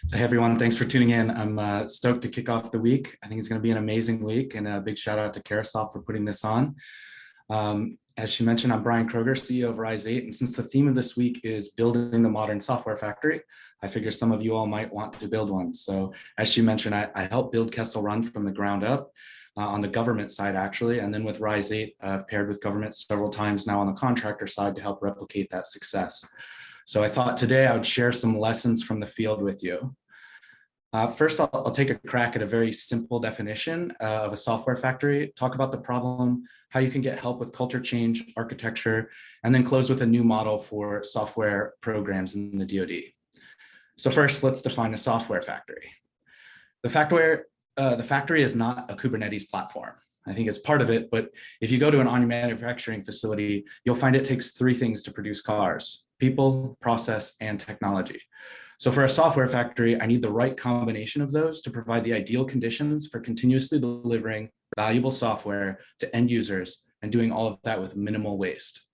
So, hey everyone, thanks for tuning in. I'm stoked to kick off the week. I think it's going to be an amazing week, and a big shout out to Carousel for putting this on. As she mentioned, I'm Bryon Kroger, CEO of Rise8, and since the theme of this week is building the modern software factory, I figure some of you all might want to build one. So, as she mentioned, I help build Kessel Run from the ground up on the government side, actually, and then with Rise8, I've paired with government several times now on the contractor side to help replicate that success. So I thought today I would share some lessons from the field with you. First, I'll take a crack at a very simple definition of a software factory, talk about the problem, how you can get help with culture change, architecture, and then close with a new model for software programs in the DoD. So first, let's define a software factory. The factory is not a Kubernetes platform. I think it's part of it, but if you go to an on-your manufacturing facility, you'll find it takes three things to produce cars: people, process, and technology. So for a software factory, I need the right combination of those to provide the ideal conditions for continuously delivering valuable software to end users and doing all of that with minimal waste.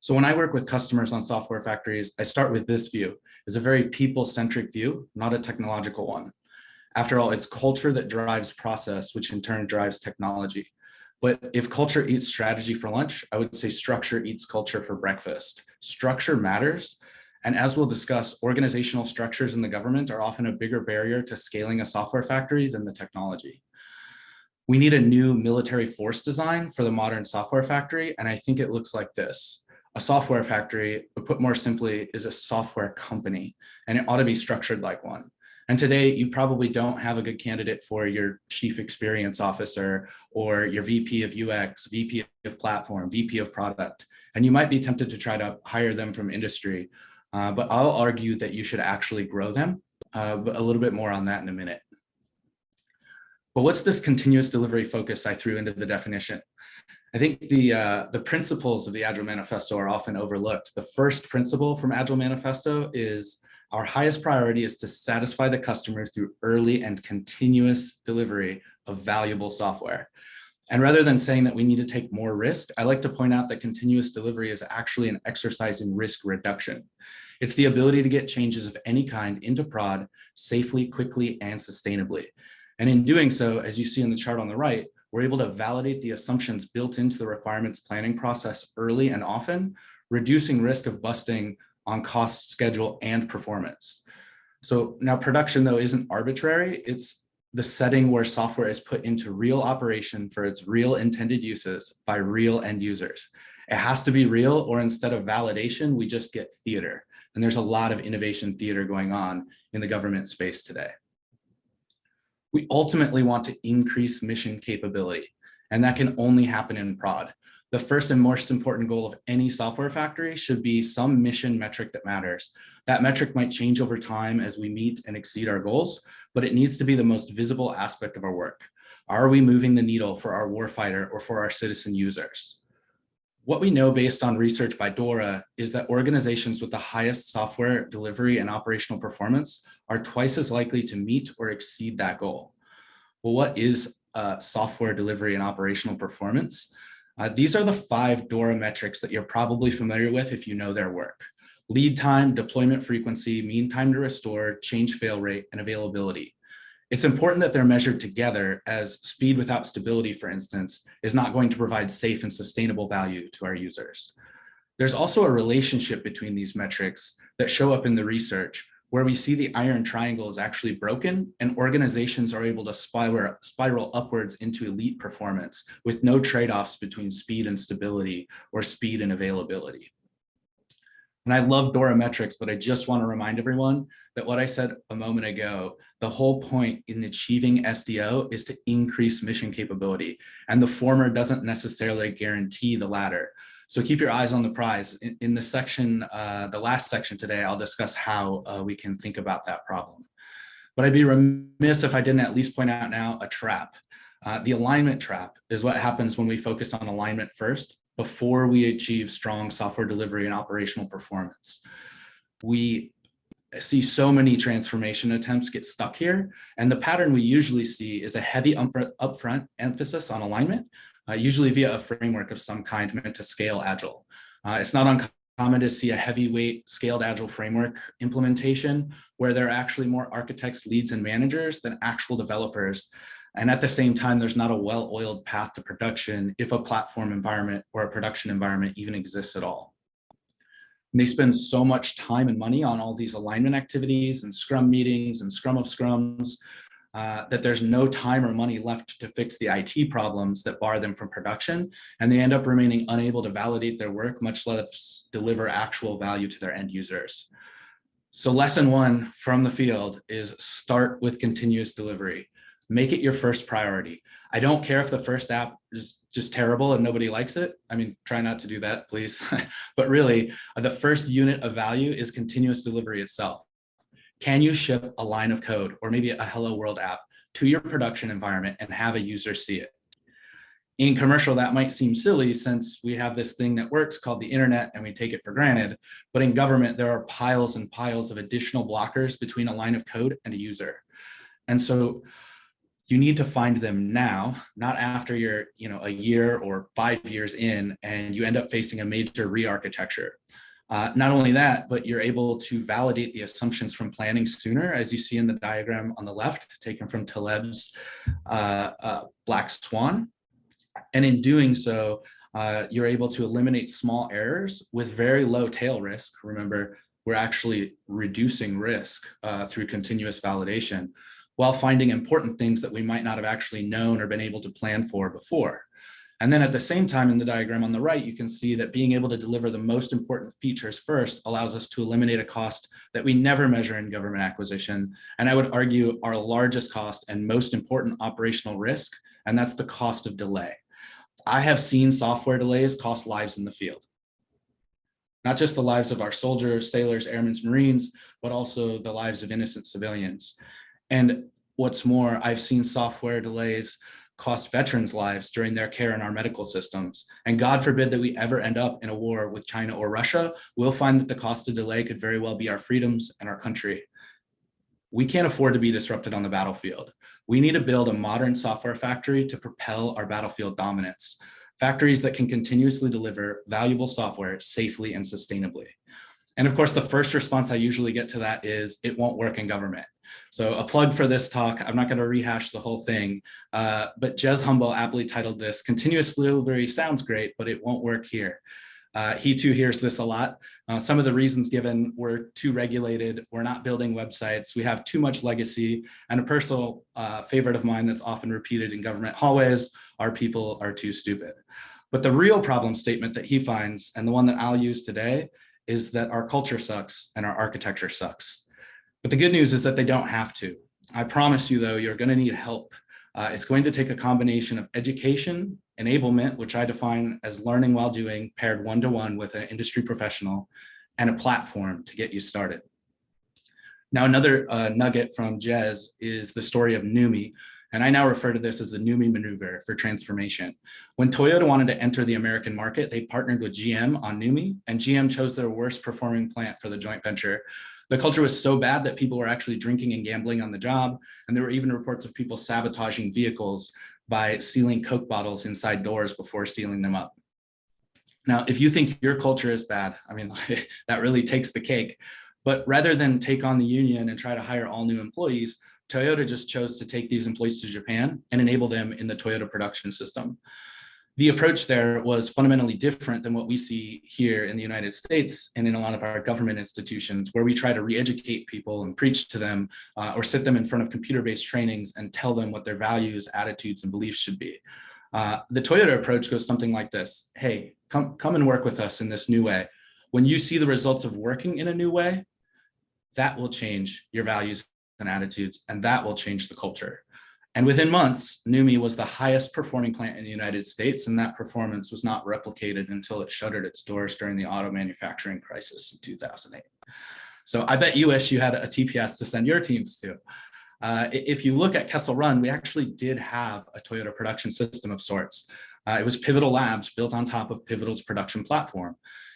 So when I work with customers on software factories, I start with this view. It's a very people-centric view, not a technological one. After all, it's culture that drives process, which in turn drives technology. But if culture eats strategy for lunch, I would say structure eats culture for breakfast. Structure matters. And as we'll discuss, organizational structures in the government are often a bigger barrier to scaling a software factory than the technology. We need a new military force design for the modern software factory, and I think it looks like this. A software factory, put more simply, is a software company, and it ought to be structured like one. And today, you probably don't have a good candidate for your chief experience officer or your VP of UX, VP of platform, VP of product. And you might be tempted to try to hire them from industry, but I'll argue that you should actually grow them. But a little bit more on that in a minute. But what's this continuous delivery focus I threw into the definition? I think the principles of the Agile Manifesto are often overlooked. The first principle from Agile Manifesto is our highest priority is to satisfy the customer through early and continuous delivery of valuable software. And rather than saying that we need to take more risk, I like to point out that continuous delivery is actually an exercise in risk reduction. It's the ability to get changes of any kind into prod safely, quickly, and sustainably. And in doing so, as you see in the chart on the right, we're able to validate the assumptions built into the requirements planning process early and often, reducing risk of busting on cost, schedule, and performance. So now production, though, isn't arbitrary. It's the setting where software is put into real operation for its real intended uses by real end users. It has to be real, or instead of validation, we just get theater. And there's a lot of innovation theater going on in the government space today. We ultimately want to increase mission capability, and that can only happen in prod. The first and most important goal of any software factory should be some mission metric that matters. That metric might change over time as we meet and exceed our goals, but it needs to be the most visible aspect of our work. Are we moving the needle for our warfighter or for our citizen users? What we know based on research by DORA is that organizations with the highest software delivery and operational performance are twice as likely to meet or exceed that goal. Well, what is software delivery and operational performance? These are the 5 DORA metrics that you're probably familiar with if you know their work: lead time, deployment frequency, mean time to restore, change fail rate, and availability. It's important that they're measured together, as speed without stability, for instance, is not going to provide safe and sustainable value to our users. There's also a relationship between these metrics that show up in the research, where we see the iron triangle is actually broken and organizations are able to spiral upwards into elite performance with no trade-offs between speed and stability or speed and availability. And I love DORA metrics, but I just want to remind everyone that what I said a moment ago, the whole point in achieving SDO is to increase mission capability, and the former doesn't necessarily guarantee the latter. So keep your eyes on the prize. In the section, the last section today, I'll discuss how we can think about that problem. But I'd be remiss if I didn't at least point out now a trap. The alignment trap is what happens when we focus on alignment first, before we achieve strong software delivery and operational performance. We see so many transformation attempts get stuck here, and the pattern we usually see is a heavy upfront emphasis on alignment, usually via a framework of some kind meant to scale Agile. It's not common to see a heavyweight scaled agile framework implementation where there are actually more architects, leads, and managers than actual developers. And at the same time, there's not a well-oiled path to production if a platform environment or a production environment even exists at all. And they spend so much time and money on all these alignment activities and scrum meetings and scrum of scrums that there's no time or money left to fix the IT problems that bar them from production. And they end up remaining unable to validate their work, much less deliver actual value to their end users. So lesson one from the field is start with continuous delivery. Make it your first priority. I don't care if the first app is just terrible and nobody likes it. I mean, try not to do that, please. But really, the first unit of value is continuous delivery itself. Can you ship a line of code or maybe a Hello World app to your production environment and have a user see it? In commercial, that might seem silly since we have this thing that works called the internet and we take it for granted. But in government, there are piles and piles of additional blockers between a line of code and a user. And so you need to find them now, not after you're a year or 5 years in and you end up facing a major re-architecture. Not only that, but you're able to validate the assumptions from planning sooner, as you see in the diagram on the left, taken from Taleb's Black Swan. And in doing so, you're able to eliminate small errors with very low tail risk. Remember, we're actually reducing risk through continuous validation, while finding important things that we might not have actually known or been able to plan for before. And then at the same time in the diagram on the right, you can see that being able to deliver the most important features first allows us to eliminate a cost that we never measure in government acquisition. And I would argue our largest cost and most important operational risk, and that's the cost of delay. I have seen software delays cost lives in the field. Not just the lives of our soldiers, sailors, airmen, Marines, but also the lives of innocent civilians. And what's more, I've seen software delays cost veterans' lives during their care in our medical systems. And God forbid that we ever end up in a war with China or Russia, we'll find that the cost of delay could very well be our freedoms and our country. We can't afford to be disrupted on the battlefield. We need to build a modern software factory to propel our battlefield dominance. Factories that can continuously deliver valuable software safely and sustainably. And of course, the first response I usually get to that is, it won't work in government. So a plug for this talk, I'm not going to rehash the whole thing, but Jez Humble aptly titled this, "Continuous Delivery Sounds Great, but it won't work here." He too hears this a lot. Some of the reasons given: we're too regulated, we're not building websites, we have too much legacy, and a personal favorite of mine that's often repeated in government hallways: our people are too stupid. But the real problem statement that he finds, and the one that I'll use today, is that our culture sucks and our architecture sucks. But the good news is that they don't have to. I promise you, though, you're going to need help. It's going to take a combination of education, enablement, which I define as learning while doing, paired one-to-one with an industry professional, and a platform to get you started. Now, another nugget from Jez is the story of NUMMI, and I now refer to this as the NUMMI Maneuver for transformation. When Toyota wanted to enter the American market, they partnered with GM on NUMMI, and GM chose their worst performing plant for the joint venture. The culture was so bad that people were actually drinking and gambling on the job, and there were even reports of people sabotaging vehicles by sealing Coke bottles inside doors before sealing them up. Now, if you think your culture is bad, I mean, that really takes the cake. But rather than take on the union and try to hire all new employees, Toyota just chose to take these employees to Japan and enable them in the Toyota production system. The approach there was fundamentally different than what we see here in the United States and in a lot of our government institutions, where we try to re-educate people and preach to them or sit them in front of computer-based trainings and tell them what their values, attitudes, and beliefs should be. The Toyota approach goes something like this: hey, come and work with us in this new way. When you see the results of working in a new way, that will change your values and attitudes, and that will change the culture. And within months, NUMMI was the highest performing plant in the United States, and that performance was not replicated until it shuttered its doors during the auto manufacturing crisis in 2008. So I bet you wish you had a TPS to send your teams to. If you look at Kessel Run, we actually did have a Toyota production system of sorts. It was Pivotal Labs built on top of Pivotal's production platform.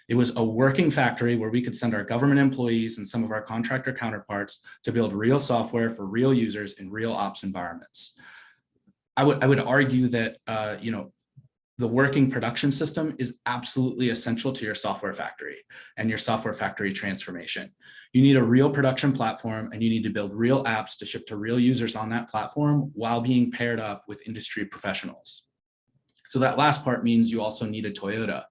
It was a working factory where we could send our government employees and some of our contractor counterparts to build real software for real users in real ops environments. I would argue that the The working production system is absolutely essential to your software factory and your software factory transformation. You need a real production platform, and you need to build real apps to ship to real users on that platform while being paired up with industry professionals. So that last part means you also need a Toyota.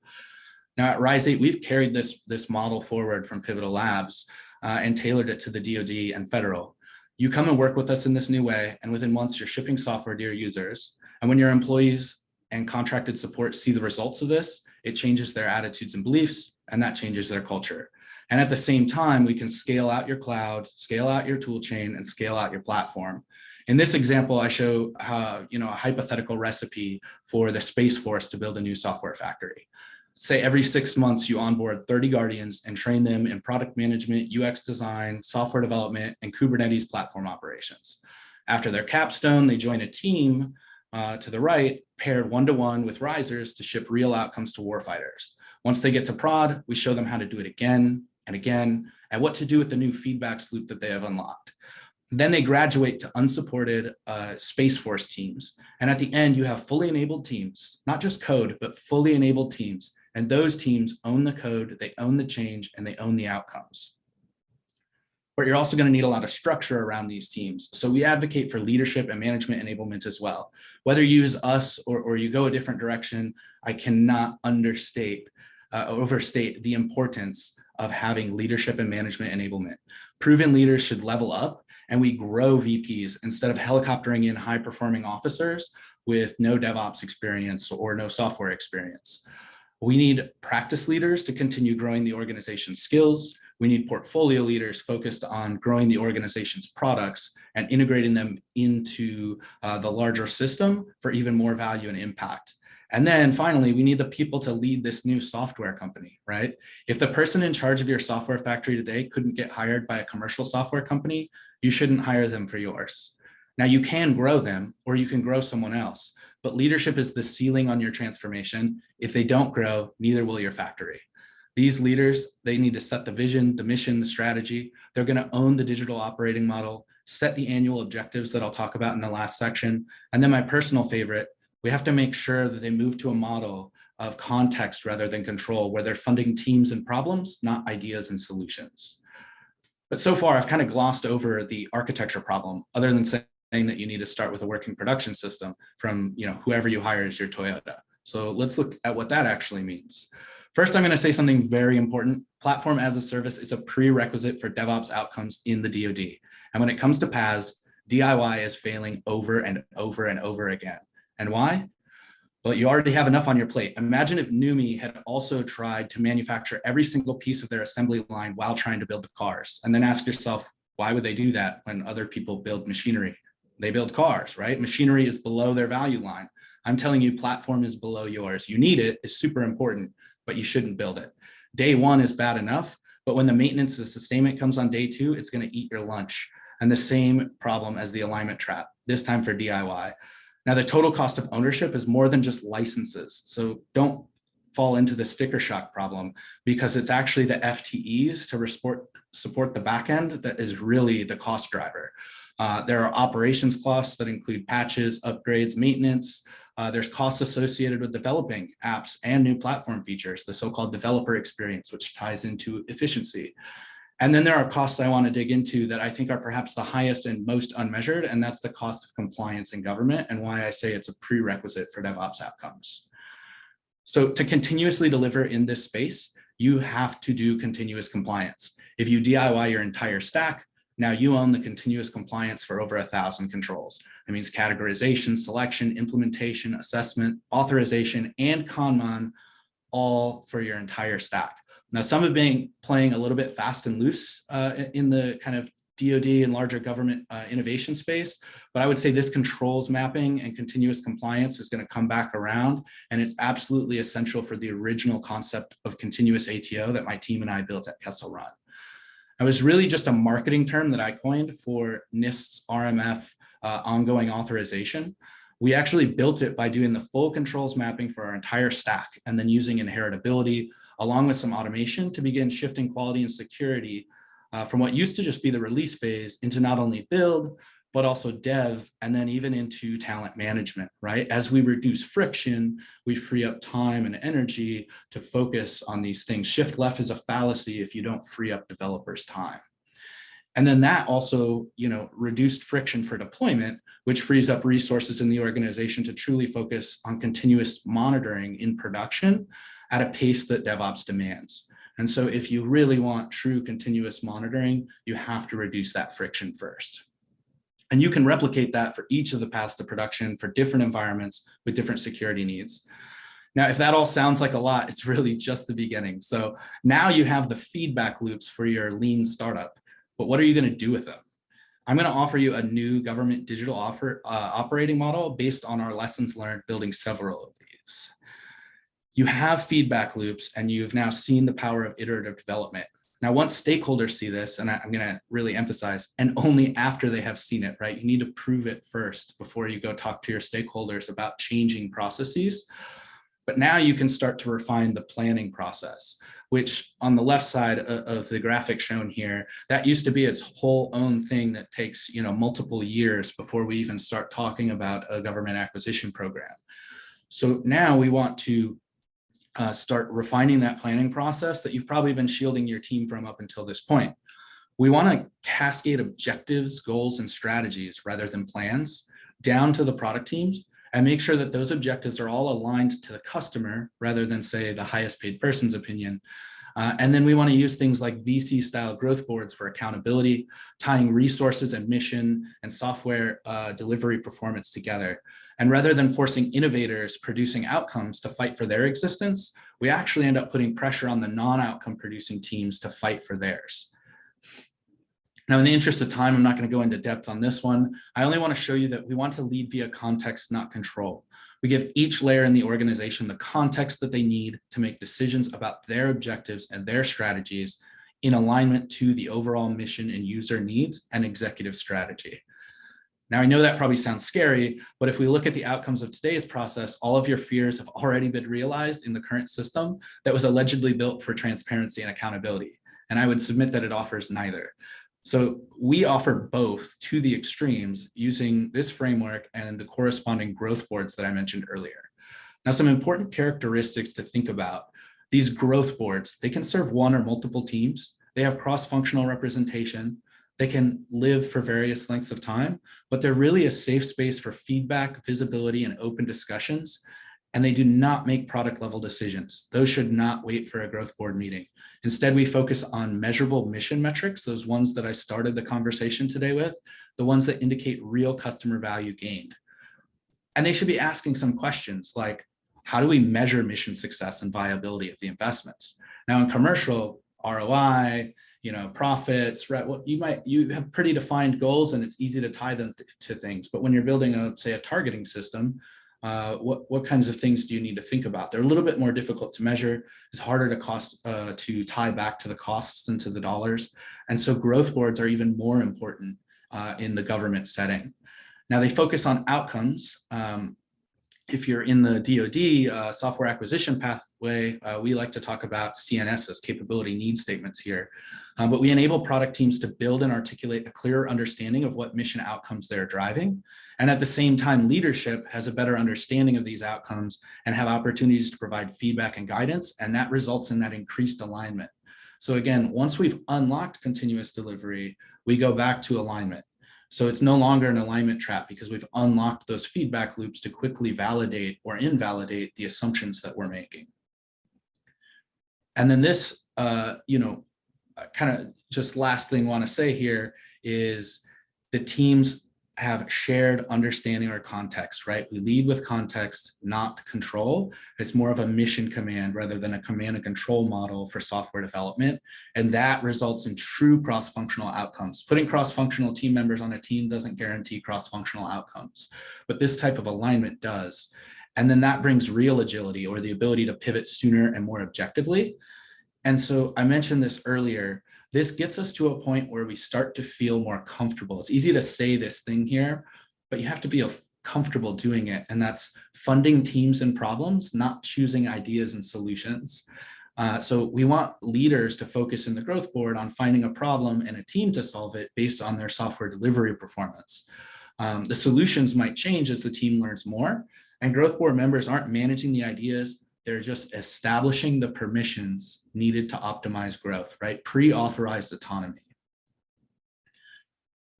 Now at Rise8, we've carried this model forward from Pivotal Labs and tailored it to the DoD and federal. You come and work with us in this new way, and within months you're shipping software to your users. And when your employees and contracted support see the results of this, it changes their attitudes and beliefs, and that changes their culture. And at the same time, we can scale out your cloud, scale out your tool chain, and scale out your platform. In this example, I show a hypothetical recipe for the Space Force to build a new software factory. Say every 6 months you onboard 30 Guardians and train them in product management, UX design, software development, and Kubernetes platform operations. After their capstone, they join a team to the right, paired one-to-one with risers to ship real outcomes to warfighters. Once they get to prod, we show them how to do it again and again, and what to do with the new feedback loop that they have unlocked. Then they graduate to unsupported Space Force teams. And at the end, you have fully enabled teams, not just code, but fully enabled teams. And those teams own the code, they own the change, and they own the outcomes. But you're also going to need a lot of structure around these teams. So we advocate for leadership and management enablement as well. Whether you use us or you go a different direction, I cannot overstate the importance of having leadership and management enablement. Proven leaders should level up, and we grow VPs instead of helicoptering in high-performing officers with no DevOps experience or no software experience. We need practice leaders to continue growing the organization's skills. We need portfolio leaders focused on growing the organization's products and integrating them into the larger system for even more value and impact. And then finally, we need the people to lead this new software company, right? If the person in charge of your software factory today couldn't get hired by a commercial software company, you shouldn't hire them for yours. Now you can grow them or you can grow someone else, but leadership is the ceiling on your transformation. If they don't grow, neither will your factory. These leaders, they need to set the vision, the mission, the strategy. They're going to own the digital operating model, set the annual objectives that I'll talk about in the last section. And then my personal favorite, we have to make sure that they move to a model of context rather than control, where they're funding teams and problems, not ideas and solutions. But so far, I've kind of glossed over the architecture problem, other than saying that you need to start with a working production system from whoever you hire as your Toyota. So let's look at what that actually means. First, I'm going to say something very important. Platform as a service is a prerequisite for DevOps outcomes in the DoD. And when it comes to PaaS, DIY is failing over and over and over again. And why? Well, you already have enough on your plate. Imagine if NUMMI had also tried to manufacture every single piece of their assembly line while trying to build the cars. And then ask yourself, why would they do that when other people build machinery? They build cars, right? Machinery is below their value line. I'm telling you, platform is below yours. You need it, it's super important, but you shouldn't build it. Day one is bad enough, but when the maintenance and sustainment comes on day two, it's going to eat your lunch. And the same problem as the alignment trap, this time for DIY. Now, the total cost of ownership is more than just licenses. So don't fall into the sticker shock problem, because it's actually the FTEs to support the backend that is really the cost driver. There are operations costs that include patches, upgrades, maintenance. There's costs associated with developing apps and new platform features, the so-called developer experience, which ties into efficiency. And then there are costs I want to dig into that I think are perhaps the highest and most unmeasured, and that's the cost of compliance in government, and why I say it's a prerequisite for DevOps outcomes. So to continuously deliver in this space, you have to do continuous compliance. If you DIY your entire stack, now you own the continuous compliance for over 1,000 controls. That means categorization, selection, implementation, assessment, authorization, and Kanban, all for your entire stack. Now, some have been playing a little bit fast and loose in the kind of DoD and larger government innovation space, but I would say this controls mapping and continuous compliance is going to come back around, and it's absolutely essential for the original concept of continuous ATO that my team and I built at Kessel Run. It was really just a marketing term that I coined for NIST's RMF ongoing authorization. We actually built it by doing the full controls mapping for our entire stack and then using inheritability along with some automation to begin shifting quality and security from what used to just be the release phase into not only build, but also dev, and then even into talent management, right? As we reduce friction, we free up time and energy to focus on these things. Shift left is a fallacy if you don't free up developers' time. And then that also, reduced friction for deployment, which frees up resources in the organization to truly focus on continuous monitoring in production at a pace that DevOps demands. And so if you really want true continuous monitoring, you have to reduce that friction first. And you can replicate that for each of the paths to production for different environments with different security needs. Now, if that all sounds like a lot, it's really just the beginning. So now you have the feedback loops for your lean startup, but what are you going to do with them? I'm going to offer you a new government digital operating model based on our lessons learned building several of these. You have feedback loops, and you've now seen the power of iterative development. Now, once stakeholders see this, and I'm going to really emphasize, and only after they have seen it, right? You need to prove it first before you go talk to your stakeholders about changing processes. But now you can start to refine the planning process, which on the left side of the graphic shown here, that used to be its whole own thing that takes, multiple years before we even start talking about a government acquisition program. So now we want to start refining that planning process that you've probably been shielding your team from up until this point. We want to cascade objectives, goals, and strategies rather than plans down to the product teams and make sure that those objectives are all aligned to the customer rather than, say, the highest paid person's opinion. And then we want to use things like VC style growth boards for accountability, tying resources and mission and software delivery performance together. And rather than forcing innovators producing outcomes to fight for their existence, we actually end up putting pressure on the non-outcome producing teams to fight for theirs. Now, in the interest of time, I'm not going to go into depth on this one. I only want to show you that we want to lead via context, not control. We give each layer in the organization the context that they need to make decisions about their objectives and their strategies in alignment to the overall mission and user needs and executive strategy. Now, I know that probably sounds scary, but if we look at the outcomes of today's process, all of your fears have already been realized in the current system that was allegedly built for transparency and accountability. And I would submit that it offers neither. So we offer both to the extremes using this framework and the corresponding growth boards that I mentioned earlier. Now, some important characteristics to think about. These growth boards, they can serve one or multiple teams. They have cross-functional representation. They can live for various lengths of time, but they're really a safe space for feedback, visibility, and open discussions. And they do not make product level decisions. Those should not wait for a growth board meeting. Instead, we focus on measurable mission metrics, those ones that I started the conversation today with, the ones that indicate real customer value gained. And they should be asking some questions like, how do we measure mission success and viability of the investments? Now in commercial, ROI, profits, right? Well, you have pretty defined goals and it's easy to tie them to things. But when you're building say a targeting system, what kinds of things do you need to think about? They're a little bit more difficult to measure. It's harder to tie back to the costs and to the dollars. And so growth boards are even more important in the government setting. Now they focus on outcomes. If you're in the DoD software acquisition pathway, we like to talk about CNS as capability need statements here. But we enable product teams to build and articulate a clearer understanding of what mission outcomes they're driving. And at the same time, leadership has a better understanding of these outcomes and have opportunities to provide feedback and guidance. And that results in that increased alignment. So again, once we've unlocked continuous delivery, we go back to alignment. So it's no longer an alignment trap because we've unlocked those feedback loops to quickly validate or invalidate the assumptions that we're making. And then this, kind of just last thing I want to say here is the teams have shared understanding or context, right? We lead with context, not control. It's more of a mission command rather than a command and control model for software development. And that results in true cross-functional outcomes. Putting cross-functional team members on a team doesn't guarantee cross-functional outcomes, but this type of alignment does. And then that brings real agility or the ability to pivot sooner and more objectively. And so I mentioned this earlier, this gets us to a point where we start to feel more comfortable. It's easy to say this thing here, but you have to be comfortable doing it. And that's funding teams and problems, not choosing ideas and solutions. So we want leaders to focus in the growth board on finding a problem and a team to solve it based on their software delivery performance. The solutions might change as the team learns more, and growth board members aren't managing the ideas, they're just establishing the permissions needed to optimize growth, right? Pre-authorized autonomy.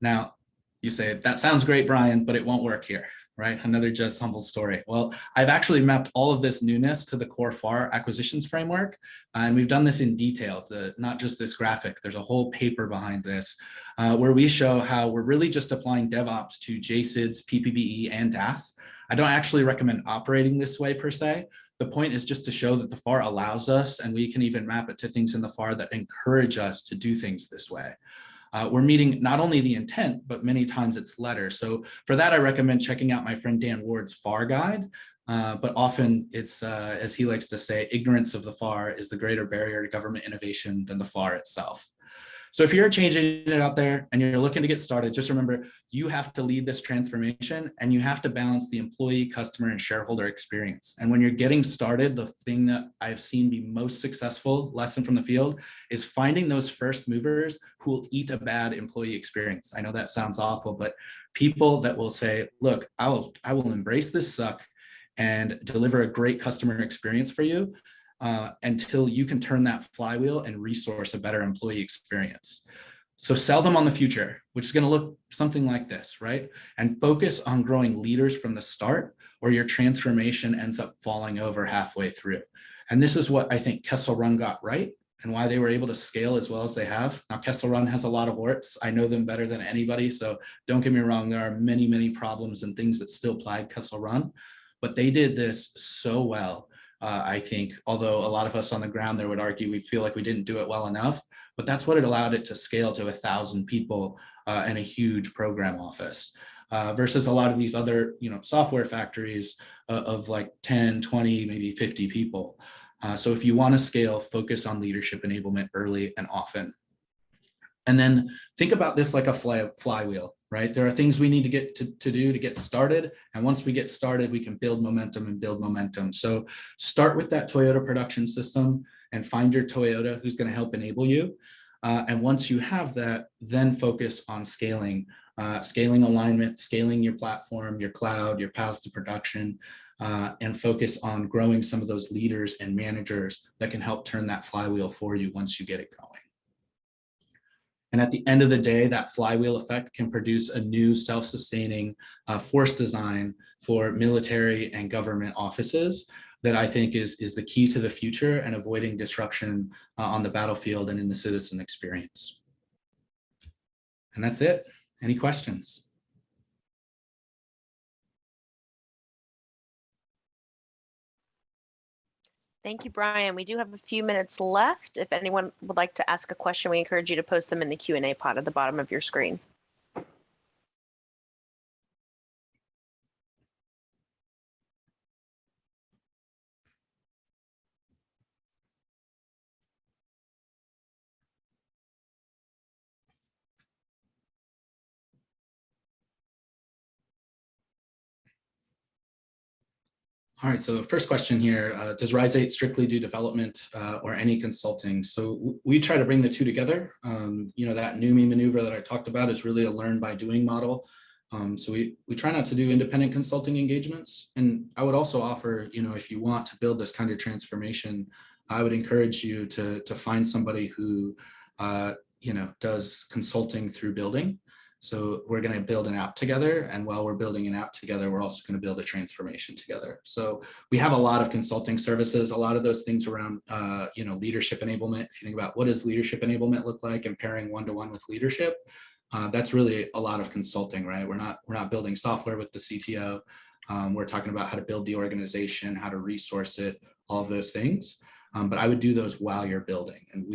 Now, you say, that sounds great, Bryon, but it won't work here, right? Another just humble story. Well, I've actually mapped all of this newness to the core FAR acquisitions framework, and we've done this in detail, not just this graphic. There's a whole paper behind this where we show how we're really just applying DevOps to JSIDs, PPBE, and DAS. I don't actually recommend operating this way per se. The point is just to show that the FAR allows us, and we can even map it to things in the FAR that encourage us to do things this way. We're meeting not only the intent, but many times its letter. So for that, I recommend checking out my friend Dan Ward's FAR guide. But often it's, as he likes to say, ignorance of the FAR is the greater barrier to government innovation than the FAR itself. So if you're a change agent out there and you're looking to get started, just remember, you have to lead this transformation and you have to balance the employee, customer, and shareholder experience. And when you're getting started, the thing that I've seen be most successful, lesson from the field, is finding those first movers who will eat a bad employee experience. I know that sounds awful, but people that will say, look, I will embrace this suck and deliver a great customer experience for you. Until you can turn that flywheel and resource a better employee experience. So sell them on the future, which is going to look something like this, right? And focus on growing leaders from the start, or your transformation ends up falling over halfway through. And this is what I think Kessel Run got right and why they were able to scale as well as they have. Now, Kessel Run has a lot of warts. I know them better than anybody. So don't get me wrong. There are many, many problems and things that still plague Kessel Run, but they did this so well. I think, although a lot of us on the ground there would argue we feel like we didn't do it well enough, but that's what it allowed it to scale to 1,000 people and a huge program office versus a lot of these other, software factories of like 10, 20, maybe 50 people. So if you want to scale, focus on leadership enablement early and often. And then think about this like a flywheel, right? There are things we need to get to do to get started. And once we get started, we can build momentum and build momentum. So start with that Toyota production system and find your Toyota who's going to help enable you. And once you have that, then focus on scaling, scaling alignment, scaling your platform, your cloud, your paths to production, and focus on growing some of those leaders and managers that can help turn that flywheel for you once you get it going. And at the end of the day, that flywheel effect can produce a new self-sustaining force design for military and government offices that I think is the key to the future and avoiding disruption on the battlefield and in the citizen experience. And that's it. Any questions? Thank you, Bryon. We do have a few minutes left. If anyone would like to ask a question, we encourage you to post them in the Q&A pod at the bottom of your screen. All right, so the first question here, does Rise8 strictly do development or any consulting? So we try to bring the two together. That NUMMI maneuver that I talked about is really a learn by doing model. So we try not to do independent consulting engagements. And I would also offer, if you want to build this kind of transformation, I would encourage you to find somebody who, does consulting through building. So we're going to build an app together. And while we're building an app together, we're also going to build a transformation together. So we have a lot of consulting services, a lot of those things around, leadership enablement. If you think about what does leadership enablement look like and pairing one-to-one with leadership, that's really a lot of consulting, right? We're not building software with the CTO. We're talking about how to build the organization, how to resource it, all of those things. But I would do those while you're building. And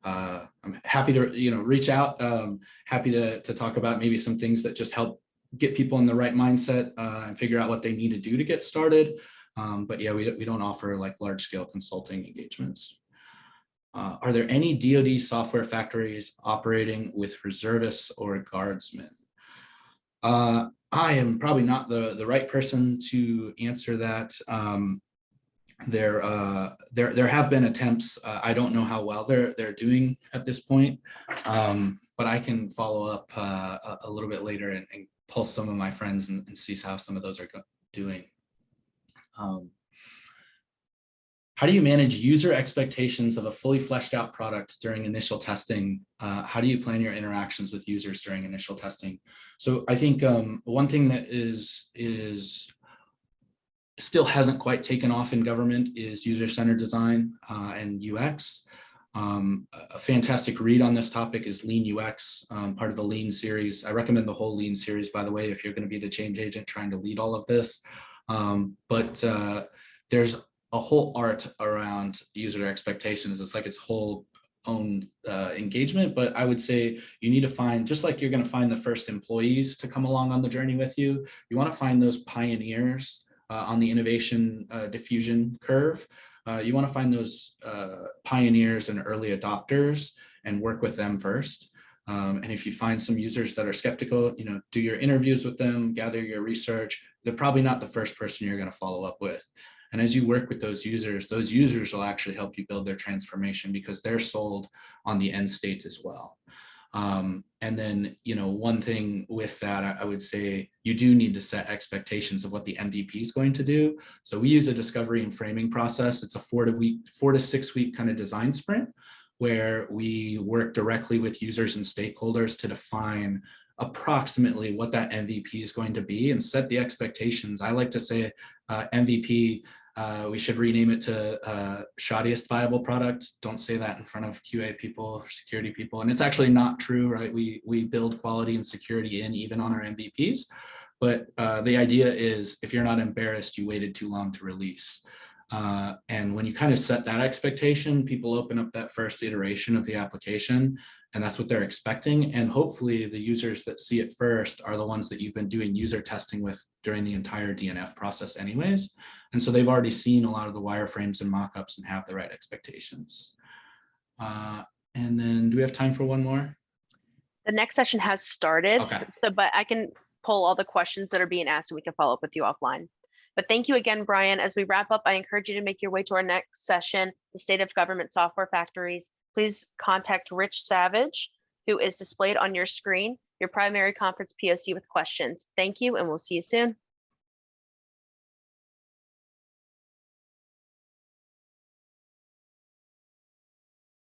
I'm happy to reach out, happy to talk about maybe some things that just help get people in the right mindset and figure out what they need to do to get started. But yeah, we don't offer like large scale consulting engagements. Are there any DoD software factories operating with reservists or guardsmen? I am probably not the right person to answer that. there have been attempts. I don't know how well they're doing at this point, but I can follow up a little bit later and pulse some of my friends and see how some of those are doing. How do you manage user expectations of a fully fleshed out product during initial testing? How do you plan your interactions with users during initial testing? So I think one thing that is still hasn't quite taken off in government is user-centered design and UX. A fantastic read on this topic is Lean UX, part of the Lean series. I recommend the whole Lean series, by the way, if you're going to be the change agent trying to lead all of this. But there's a whole art around user expectations. It's like its whole own engagement, but I would say you need to find, just like you're going to find the first employees to come along on the journey with you, you want to find those pioneers on the innovation diffusion curve. You want to find those pioneers and early adopters and work with them first. And if you find some users that are skeptical, do your interviews with them, gather your research. They're probably not the first person you're going to follow up with. And as you work with those users will actually help you build their transformation because they're sold on the end state as well. And then, one thing with that, I would say you do need to set expectations of what the MVP is going to do. So we use a discovery and framing process. It's a 4 to 6 week kind of design sprint where we work directly with users and stakeholders to define approximately what that MVP is going to be and set the expectations. I like to say MVP, we should rename it to shoddiest viable product. Don't say that in front of QA people or security people. And it's actually not true, right? We build quality and security in even on our MVPs. But the idea is if you're not embarrassed, you waited too long to release. And when you kind of set that expectation, people open up that first iteration of the application, and that's what they're expecting. And hopefully the users that see it first are the ones that you've been doing user testing with during the entire DNF process anyways. And so they've already seen a lot of the wireframes and mockups and have the right expectations. And then do we have time for one more? The next session has started, okay. But I can pull all the questions that are being asked and we can follow up with you offline. But thank you again, Bryon. As we wrap up, I encourage you to make your way to our next session, the State of Government Software Factories. Please contact Rich Savage, who is displayed on your screen, your primary conference POC with questions. Thank you, and we'll see you soon.